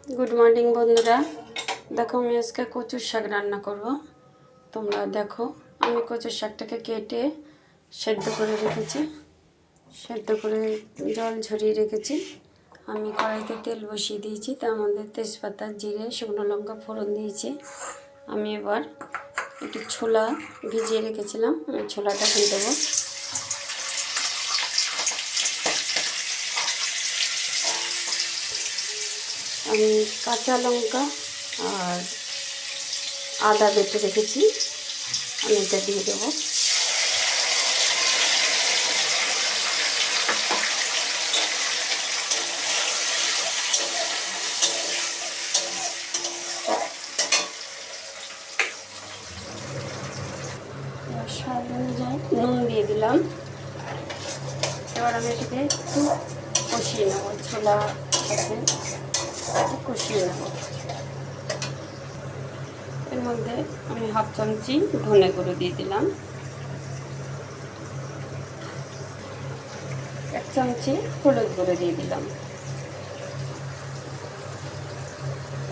Good morning बंधुरा। देखो मैं आज के कचुर शाक रान्ना करब। তোমরা देखो আমি কচুর শাকটাকে কেটে সেদ্ধ করে রেখেছি। সেদ্ধ করে জল ঝরিয়ে রেখেছি। আমি কড়াইতে তেল বসিয়ে দিয়েছি, তার মধ্যে তেজপাতা, জিরে, শুকনো লঙ্কা ফোড়ন দিয়েছি। আমি এবার একটু ছোলা ভিজিয়ে রেখেছিলাম, আমি ছোলাটা দিয়ে দেবো। আমি কাঁচা লঙ্কা আর আদা বেটে রেখেছি, আমি এটা দিয়ে দেবো। স্বাদ অনুযায়ী নুন দিয়ে দিলাম। এবার আমি এটাকে একটু কষিয়ে নেব, ছোলা সাথে কষিয়ে নেব। এর মধ্যে আমি হাফ চামচি ধনে গুঁড়ো দিয়ে দিলাম, 1 চামচি হলুদ গুঁড়ো দিয়ে দিলাম,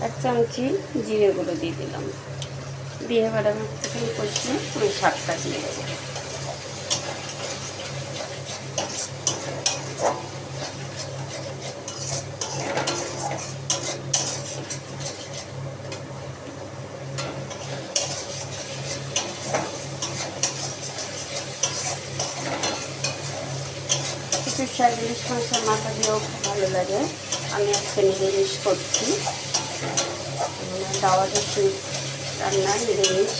1 চামচি জিরে গুঁড়ো দিয়ে দিলাম। দিয়ে এবার আমি একটুখানি কষিয়ে ওই শাকটা দিয়ে দেবো। কচুর শাক ইলিশ মাছের মাথা দিয়েও খুব ভালো লাগে। আমি আজকে নিরামিষ করছি, দাওয়া দশমী রান্না নিরামিষ।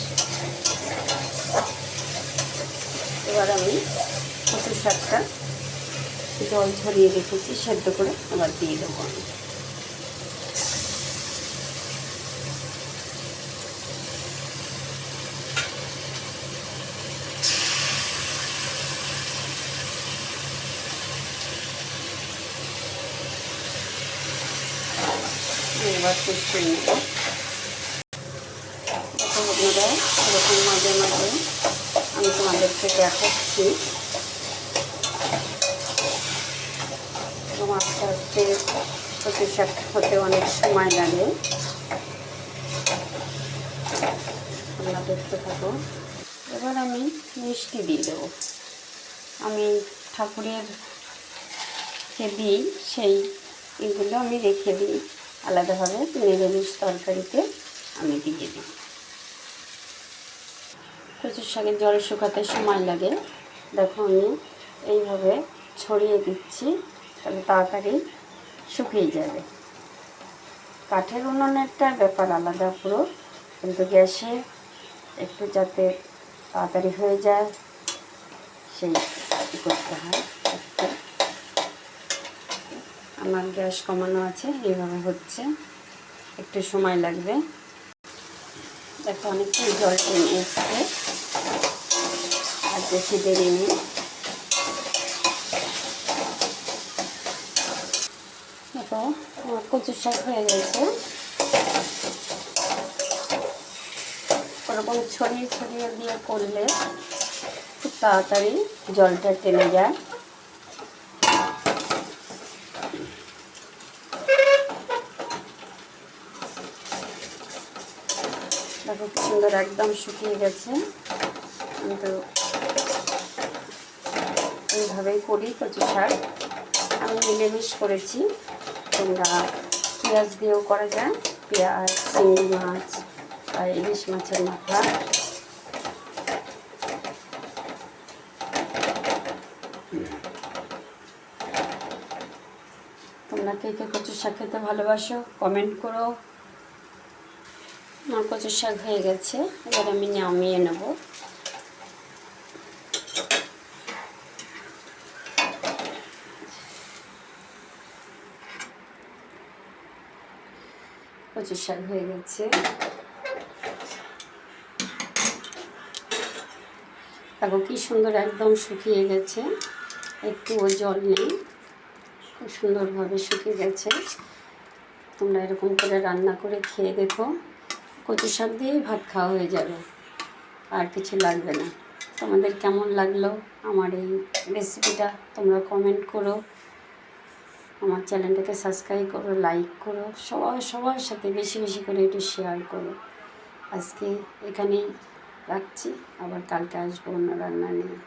এবার আমি কচুর শাকটা জল ঝরিয়ে রেখেছি সেদ্ধ করে, এবার দিয়ে দেবো আমি। এবার কষিয়ে নেব। বন্ধুরা, এরকম মাঝে মাঝে আমি তোমাদেরকে দেখাচ্ছি এবং আস্তে আস্তে কচুর শাক হতে অনেক সময় লাগে। তোমরা দেখতে থাকো। এবার আমি মিষ্টি দিয়ে দেবো। আমি ঠাকুরের দিই, সেই এগুলো আমি রেখে দিই আলাদাভাবে, নিরামিষ তরকারিতে আমি দিয়ে দিই। কচুর শাকের জল শুকাতে সময় লাগে। দেখো আমি এইভাবে ছড়িয়ে দিচ্ছি, তাহলে তাড়াতাড়ি শুকিয়ে যাবে। কাঠের উনুনেরটা ব্যাপার আলাদা পুরো, কিন্তু গ্যাসে একটু যাতে তাড়াতাড়ি হয়ে যায় সেই করতে হয়। আমার গ্যাস কমানো আছে, এইভাবে হচ্ছে, একটু সময় লাগবে। দেখো অনেকটাই জল টেনে এসছে, আর বেশি দেরি নেই। দেখো আমার কচুর শাক হয়ে গেছে। ওরকম ছড়িয়ে ছড়িয়ে দিয়ে করলে খুব তাড়াতাড়ি জলটা টেনে যায়। দেখো কি সুন্দর একদম শুকিয়ে গেছে। কিন্তু এইভাবেই করি কচুর শাক। আমি নিরামিষ করেছি, তোমরা পেঁয়াজ দিয়েও করা যায়, পেঁয়াজ, চিংড়ি মাছ আর ইলিশ মাছের মাথা। তোমরা কে কে কচুর শাক খেতে ভালোবাসো কমেন্ট করো। আমার কচুর শাক হয়ে গেছে, এবার আমি নামিয়ে নেব। কচুর শাক হয়ে গেছে। দেখো কি সুন্দর একদম শুকিয়ে গেছে, একটুও জল নেই, খুব সুন্দরভাবে শুকিয়ে গেছে। তোমরা এরকম করে রান্না করে খেয়ে দেখো, কচু শাক দিয়েই ভাত খাওয়া হয়ে যাবে, আর কিছু লাগবে না। তোমাদের কেমন লাগলো আমার এই রেসিপিটা তোমরা কমেন্ট করো। আমার চ্যানেলটাকে সাবস্ক্রাইব করো, লাইক করো, সবার সাথে বেশি বেশি করে একটু শেয়ার করো। আজকে এখানেই রাখছি, আবার কালকে আসবো অন্য রান্না নিয়ে।